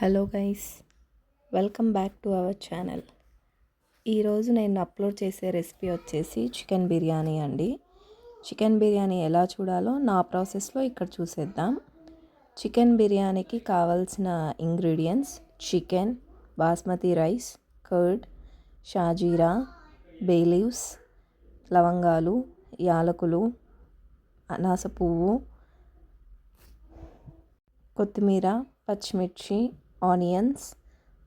Hello guys, welcome back to our channel. ఈరోజు నేను upload చేసే రెసిపీ వచ్చేసి చికెన్ బిర్యానీ అండి. చికెన్ బిర్యానీ ఎలా చూడాలో నా ప్రాసెస్లో ఇక్కడ చూసేద్దాం. చికెన్ బిర్యానీకి కావాల్సిన ingredients: chicken, basmati rice, curd, షాజీరా, బే లీవ్స్, లవంగాలు, యాలకులు, అనాస పువ్వు, కొత్తిమీర, పచ్చిమిర్చి, ఆనియన్స్,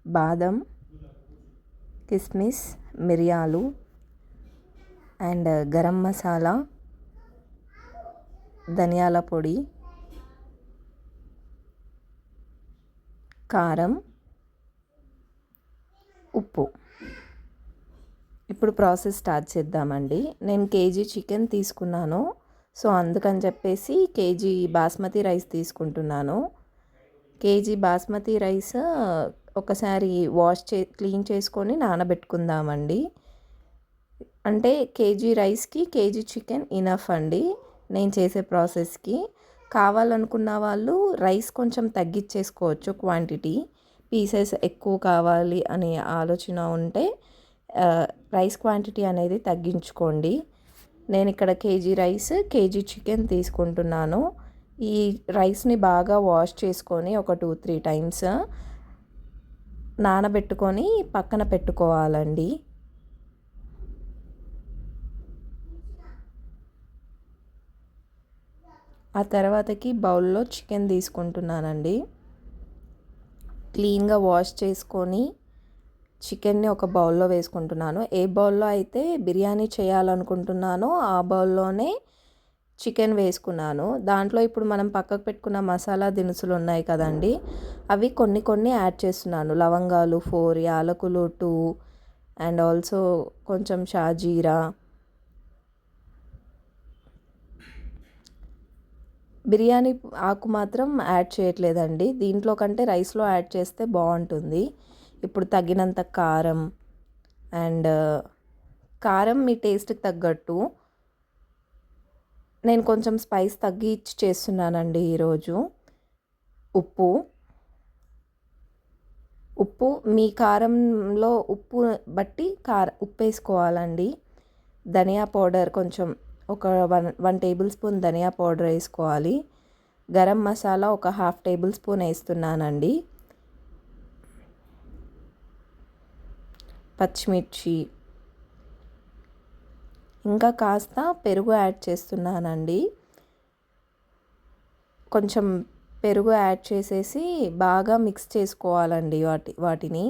బాదం, కిస్మిస్, మిరియాలు అండ్ గరం మసాలా, ధనియాల పొడి, కారం, ఉప్పు. ఇప్పుడు ప్రాసెస్ స్టార్ట్ చేద్దామండి. నేను కేజీ చికెన్ తీసుకున్నాను, సో అందుకని చెప్పేసి కేజీ బాస్మతి రైస్ తీసుకుంటున్నాను. కేజీ బాస్మతి రైస్ ఒకసారి క్లీన్ చేసుకొని నానబెట్టుకుందామండి. అంటే కేజీ రైస్కి కేజీ చికెన్ ఇనఫ్ అండి నేను చేసే ప్రాసెస్కి. కావాలనుకున్న వాళ్ళు రైస్ కొంచెం తగ్గించేసుకోవచ్చు, క్వాంటిటీ పీసెస్ ఎక్కువ కావాలి అనే ఆలోచన ఉంటే రైస్ క్వాంటిటీ అనేది తగ్గించుకోండి. నేను ఇక్కడ కేజీ రైస్, కేజీ చికెన్ తీసుకుంటున్నాను. ఈ రైస్ని బాగా వాష్ చేసుకొని ఒక 2-3 టైమ్స్ నానబెట్టుకొని పక్కన పెట్టుకోవాలండి. ఆ తర్వాతకి బౌల్లో చికెన్ తీసుకుంటున్నానండి. క్లీన్గా వాష్ చేసుకొని చికెన్ని ఒక బౌల్లో వేసుకుంటున్నాను. ఏ బౌల్లో అయితే బిర్యానీ చేయాలనుకుంటున్నానో ఆ బౌల్లోనే చికెన్ వేసుకున్నాను. దాంట్లో ఇప్పుడు మనం పక్కకు పెట్టుకున్న మసాలా దినుసులు ఉన్నాయి కదండి, అవి కొన్ని యాడ్ చేస్తున్నాను. లవంగాలు 4, యాలకులు 2 అండ్ ఆల్సో కొంచెం షాజీరా. బిర్యానీ ఆకు మాత్రం యాడ్ చేయట్లేదండి, దీంట్లో కంటే రైస్లో యాడ్ చేస్తే బాగుంటుంది. ఇప్పుడు తగినంత కారం అండ్ కారం మీ టేస్ట్కి తగ్గట్టు. నేను కొంచెం స్పైస్ తగ్గించి చేస్తున్నానండి ఈరోజు. ఉప్పు మీ కారంలో ఉప్పు బట్టి ఉప్పు వేసుకోవాలండి. ధనియా పౌడర్ కొంచెం ఒక 1 టేబుల్ స్పూన్ ధనియా పౌడర్ వేసుకోవాలి. గరం మసాలా ఒక 1/2 టేబుల్ స్పూన్ వేస్తున్నానండి. పచ్చిమిర్చి, ఇంకా కాస్త పెరుగు యాడ్ చేస్తున్నానండి. కొంచెం పెరుగు యాడ్ చేసేసి బాగా మిక్స్ చేసుకోవాలండి వాటిని.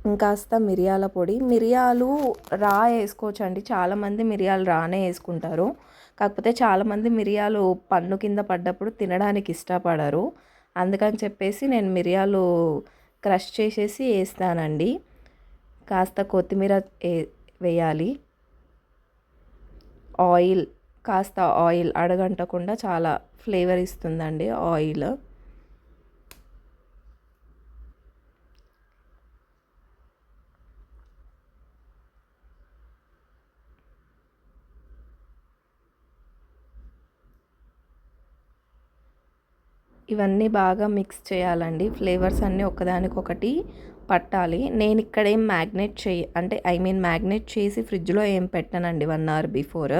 ఇంకాస్త మిరియాల పొడి. మిరియాలు రా వేసుకోవచ్చండి, చాలామంది మిరియాలు రానే వేసుకుంటారు. కాకపోతే చాలామంది మిరియాలు పన్ను కింద పడ్డప్పుడు తినడానికి ఇష్టపడరు. అందుకని చెప్పేసి నేను మిరియాలు క్రష్ చేసేసి వేస్తానండి. కాస్త కొత్తిమీర వేయాలి. కాస్త ఆయిల్ అడగంటకుండా చాలా ఫ్లేవర్ ఇస్తుందండి ఆయిల్. ఇవన్నీ బాగా మిక్స్ చేయాలండి. ఫ్లేవర్స్ అన్నీ ఒకదానికొకటి పట్టాలి. నేను ఇక్కడ ఏం మ్యాగ్నేట్ చేసి ఫ్రిడ్జ్లో ఏం పెట్టానండి 1 అవర్ బిఫోర్.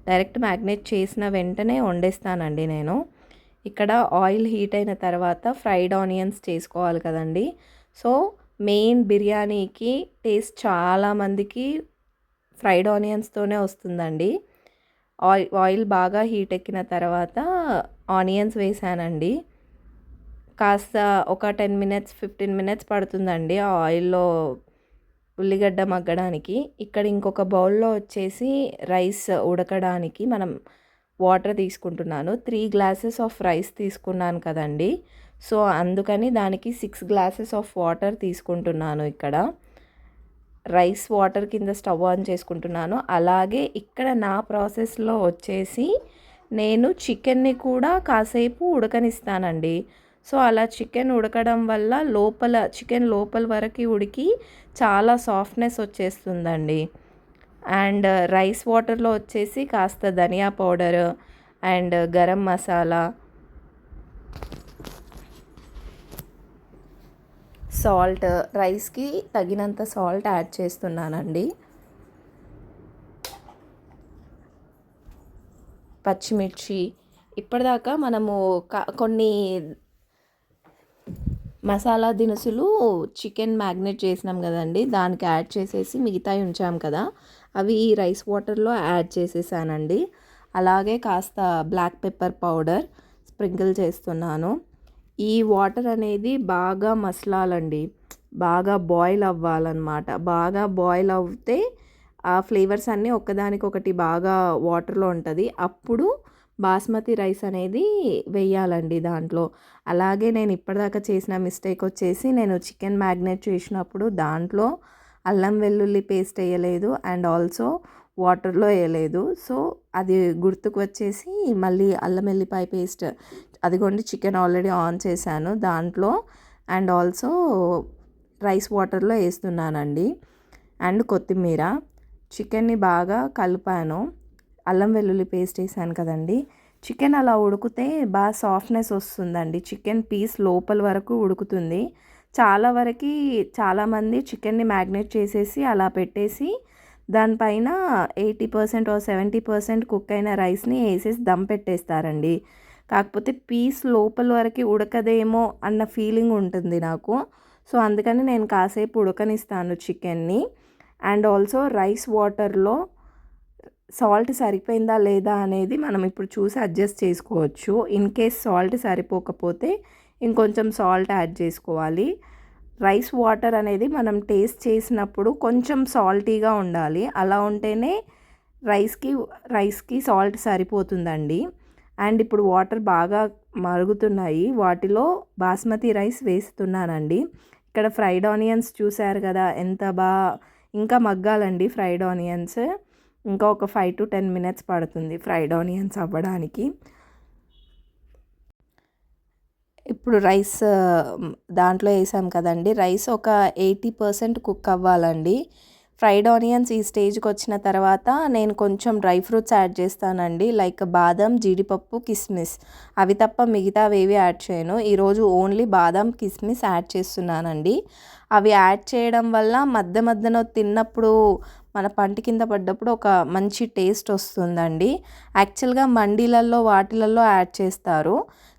డైరెక్ట్ మ్యాగ్నేట్ చేసిన వెంటనే వండేస్తానండి నేను. ఇక్కడ ఆయిల్ హీట్ అయిన తర్వాత ఫ్రైడ్ ఆనియన్స్ చేసుకోవాలి కదండి. సో మెయిన్ బిర్యానీకి టేస్ట్ చాలామందికి ఫ్రైడ్ ఆనియన్స్తోనే వస్తుందండి. ఆయిల్ బాగా హీట్ ఎక్కిన తర్వాత ఆనియన్స్ వేసానండి. కాస్త ఒక 10 మినిట్స్ 15 మినిట్స్ పడుతుందండి ఆ ఆయిల్లో ఉల్లిగడ్డ మగ్గడానికి. ఇక్కడ ఇంకొక బౌల్లో వచ్చేసి రైస్ ఉడకడానికి మనం వాటర్ తీసుకుంటున్నాను. 3 గ్లాసెస్ ఆఫ్ రైస్ తీసుకున్నాను కదండి, సో అందుకని దానికి 6 గ్లాసెస్ ఆఫ్ వాటర్ తీసుకుంటున్నాను. ఇక్కడ రైస్ వాటర్ కింద స్టవ్ ఆన్ చేసుకుంటున్నాను. అలాగే ఇక్కడ నా ప్రాసెస్లో వచ్చేసి నేను చికెన్ని కూడా కాసేపు ఉడకనిస్తానండి. సో అలా చికెన్ ఉడకడం వల్ల చికెన్ లోపల వరకు ఉడికి చాలా సాఫ్ట్నెస్ వచ్చేస్తుందండి. అండ్ రైస్ వాటర్లో వచ్చేసి కాస్త ధనియా powder and garam masala, salt, రైస్కి తగినంత సాల్ట్ యాడ్ చేస్తున్నానండి. పచ్చిమిర్చి, ఇప్పటిదాకా మనము కొన్ని మసాలా దినుసులు చికెన్ మ్యాగ్నేట్ చేసినాం కదండి, దానికి యాడ్ చేసేసి మిగతాయి ఉంచాం కదా, అవి ఈ రైస్ వాటర్లో యాడ్ చేసేసానండి. అలాగే కాస్త బ్లాక్ పెప్పర్ పౌడర్ స్ప్రింకిల్ చేస్తున్నాను. ఈ వాటర్ అనేది బాగా మసలాలండి, బాగా బాయిల్ అవ్వాలన్నమాట. బాగా బాయిల్ అవుతే ఆ ఫ్లేవర్స్ అన్నీ ఒక్కదానికొకటి బాగా వాటర్లో ఉంటుంది, అప్పుడు బాస్మతి రైస్ అనేది వేయాలండి దాంట్లో. అలాగే నేను ఇప్పటిదాకా చేసిన మిస్టేక్ వచ్చేసి, నేను చికెన్ మ్యాగ్నేట్ చేసినప్పుడు దాంట్లో అల్లం వెల్లుల్లి పేస్ట్ వేయలేదు అండ్ ఆల్సో వాటర్లో వేయలేదు. సో అది గుర్తుకు వచ్చేసి మళ్ళీ అల్లం వెల్లిపాయ పేస్ట్, అదిగోండి చికెన్ ఆల్రెడీ ఆన్ చేశాను దాంట్లో, అండ్ ఆల్సో రైస్ వాటర్లో వేస్తున్నానండి. అండ్ కొత్తిమీర, చికెన్ని బాగా కలిపాను, అల్లం వెల్లుల్లి పేస్ట్ వేసాను కదండి. చికెన్ అలా ఉడికితే బాగా సాఫ్ట్నెస్ వస్తుందండి, చికెన్ పీస్ లోపల వరకు ఉడుకుతుంది. చాలామంది చికెన్ని మ్యాగ్నేట్ చేసేసి అలా పెట్టేసి దానిపైన 80% or 70% కుక్ అయిన రైస్ని వేసేసి దమ్ పెట్టేస్తారండి. కాకపోతే పీస్ లోపల వరకు ఉడకదేమో అన్న ఫీలింగ్ ఉంటుంది నాకు. సో అందుకని నేను కాసేపు ఉడకనిస్తాను చికెన్ని. అండ్ ఆల్సో రైస్ వాటర్లో సాల్ట్ సరిపోయిందా లేదా అనేది మనం ఇప్పుడు చూసి అడ్జస్ట్ చేసుకోవచ్చు. ఇన్ కేస్ సాల్ట్ సరిపోకపోతే ఇంకొంచెం సాల్ట్ యాడ్ చేసుకోవాలి. రైస్ వాటర్ అనేది మనం టేస్ట్ చేసినప్పుడు కొంచెం సాల్టీగా ఉండాలి, అలా ఉంటేనే రైస్కి సాల్ట్ సరిపోతుందండి. అండ్ ఇప్పుడు వాటర్ బాగా మరుగుతున్నాయి, వాటిలో బాస్మతి రైస్ వేస్తున్నానండి. ఇక్కడ ఫ్రైడ్ ఆనియన్స్ చూసారు కదా ఎంత ఇంకా మగ్గాలండి ఫ్రైడ్ ఆనియన్స్. ఇంకా ఒక 5 to 10 minutes పడుతుంది ఫ్రైడ్ ఆనియన్స్ అవ్వడానికి. ఇప్పుడు రైస్ దాంట్లో వేసాం కదండి, రైస్ ఒక 80% కుక్ అవ్వాలండి. ఫ్రైడ్ ఆనియన్స్ ఈ స్టేజ్కి వచ్చిన తర్వాత నేను కొంచెం డ్రై ఫ్రూట్స్ యాడ్ చేస్తానండి, లైక్ బాదం, జీడిపప్పు, కిస్మిస్. అవి తప్ప మిగతావి ఏవి యాడ్ చేయను. ఈరోజు ఓన్లీ బాదం, కిస్మిస్ యాడ్ చేస్తున్నానండి. అవి యాడ్ చేయడం వల్ల మధ్యలో తిన్నప్పుడు మన పంటి కింద పడ్డప్పుడు ఒక మంచి టేస్ట్ వస్తుందండి. యాక్చువల్గా మండీలలో వాటిలలో యాడ్ చేస్తారు,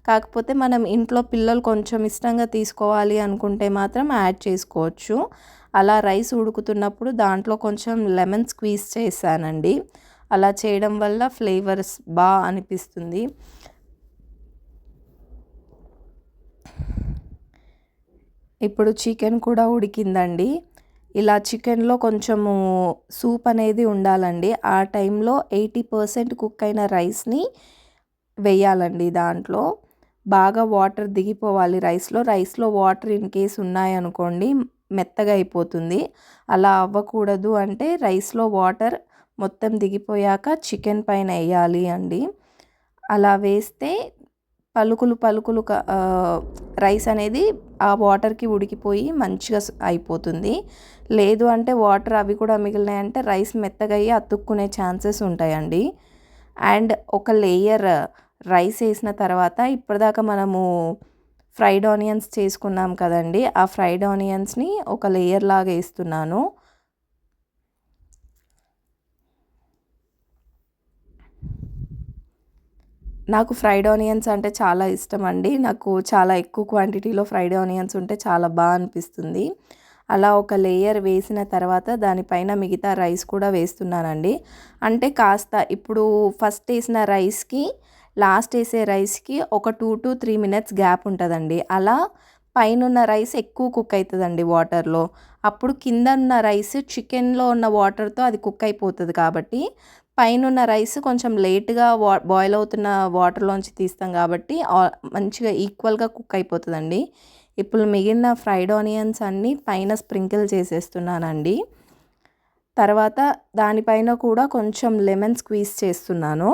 కాకపోతే మనం ఇంట్లో పిల్లలు కొంచెం ఇష్టంగా తీసుకోవాలి అనుకుంటే మాత్రం యాడ్ చేసుకోవచ్చు. అలా రైస్ ఉడుకుతున్నప్పుడు దాంట్లో కొంచెం లెమన్ స్క్వీజ్ చేశానండి. అలా చేయడం వల్ల ఫ్లేవర్స్ బాగా అనిపిస్తుంది. ఇప్పుడు చికెన్ కూడా ఉడికిందండి. ఇలా చికెన్లో కొంచెము సూప్ అనేది ఉండాలండి. ఆ టైంలో 80% కుక్ అయిన రైస్ని వేయాలండి. దాంట్లో బాగా వాటర్ దిగిపోవాలి రైస్లో వాటర్ ఇన్ కేస్ ఉన్నాయనుకోండి మెత్తగా అయిపోతుంది. అలా అవ్వకూడదు అంటే రైస్లో వాటర్ మొత్తం దిగిపోయాక చికెన్ పైన వేయాలి అండి. అలా వేస్తే పలుకులు రైస్ అనేది ఆ వాటర్కి ఉడికిపోయి మంచిగా అయిపోతుంది. లేదు అంటే వాటర్ అవి కూడా మిగిలినాయంటే రైస్ మెత్తగా అయ్యి అతుక్కునే ఛాన్సెస్ ఉంటాయండి. అండ్ ఒక లేయర్ రైస్ వేసిన తర్వాత ఇప్పటిదాకా మనము ఫ్రైడ్ ఆనియన్స్ చేసుకున్నాం కదండి, ఆ ఫ్రైడ్ ఆనియన్స్ని ఒక లేయర్ లాగా వేస్తున్నాను. నాకు ఫ్రైడ్ ఆనియన్స్ అంటే చాలా ఇష్టం అండి. నాకు చాలా ఎక్కువ క్వాంటిటీలో ఫ్రైడ్ ఆనియన్స్ ఉంటే చాలా బాగా అనిపిస్తుంది. అలా ఒక లేయర్ వేసిన తర్వాత దానిపైన మిగతా రైస్ కూడా వేస్తున్నానండి. అంటే కాస్త ఇప్పుడు ఫస్ట్ వేసిన రైస్కి లాస్ట్ వేసే రైస్కి ఒక 2 to 3 minutes గ్యాప్ ఉంటుందండి. అలా పైన రైస్ ఎక్కువ కుక్ అవుతుందండి వాటర్లో. అప్పుడు కింద ఉన్న రైస్ చికెన్లో ఉన్న వాటర్తో అది కుక్ అయిపోతుంది, కాబట్టి పైన రైస్ కొంచెం లేట్గా బాయిల్ అవుతున్న వాటర్లోంచి తీస్తాం కాబట్టి మంచిగా ఈక్వల్గా కుక్ అయిపోతుందండి. ఇప్పుడు మిగిలిన ఫ్రైడ్ ఆనియన్స్ అన్నీ పైన స్ప్రింకిల్ చేసేస్తున్నానండి. తర్వాత దానిపైన కూడా కొంచెం లెమన్ స్క్వీజ్ చేస్తున్నాను.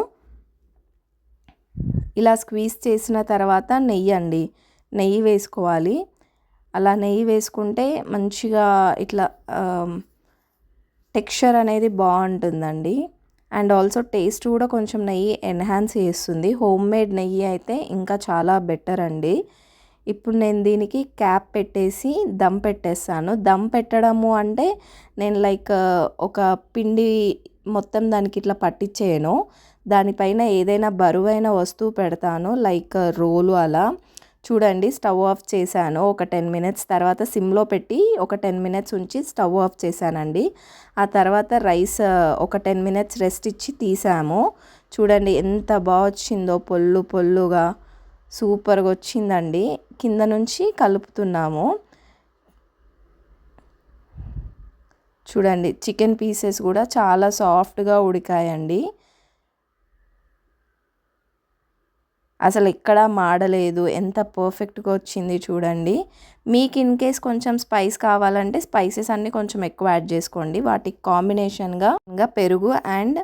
ఇలా స్క్వీజ్ చేసిన తర్వాత నెయ్యి వేసుకోవాలి. అలా నెయ్యి వేసుకుంటే మంచిగా ఇట్లా టెక్స్చర్ అనేది బాగుంటుందండి. అండ్ ఆల్సో టేస్ట్ కూడా కొంచెం నెయ్యి ఎన్హాన్స్ చేస్తుంది. హోమ్ మేడ్ నెయ్యి అయితే ఇంకా చాలా బెటర్ అండి. ఇప్పుడు నేను దీనికి క్యాప్ పెట్టేసి దమ్ పెట్టేస్తాను. దమ్ పెట్టడము అంటే నేను లైక్ ఒక పిండి మొత్తం దానికి ఇట్లా పట్టించేయను. దానిపైన ఏదైనా బరువైన వస్తువు పెడతాను, లైక్ రోలు అలా. చూడండి స్టవ్ ఆఫ్ చేశాను. ఒక 10 మినిట్స్ తర్వాత సిమ్లో పెట్టి ఒక 10 మినిట్స్ ఉంచి స్టవ్ ఆఫ్ చేశానండి. ఆ తర్వాత రైస్ ఒక 10 మినిట్స్ రెస్ట్ ఇచ్చి తీసాము. చూడండి ఎంత బాగా వచ్చిందో, పొల్లు పొల్లుగా సూపర్గా వచ్చిందండి. కింద నుంచి కలుపుతున్నాము. చూడండి చికెన్ పీసెస్ కూడా చాలా సాఫ్ట్గా ఉడికాయండి. అసలు ఎక్కడా మాడలేదు, ఎంత పర్ఫెక్ట్గా వచ్చింది చూడండి. మీకు ఇన్ కేస్ కొంచెం స్పైస్ కావాలంటే స్పైసెస్ అన్నీ కొంచెం ఎక్కువ యాడ్ చేసుకోండి. వాటికి కాంబినేషన్గా పెరుగు అండ్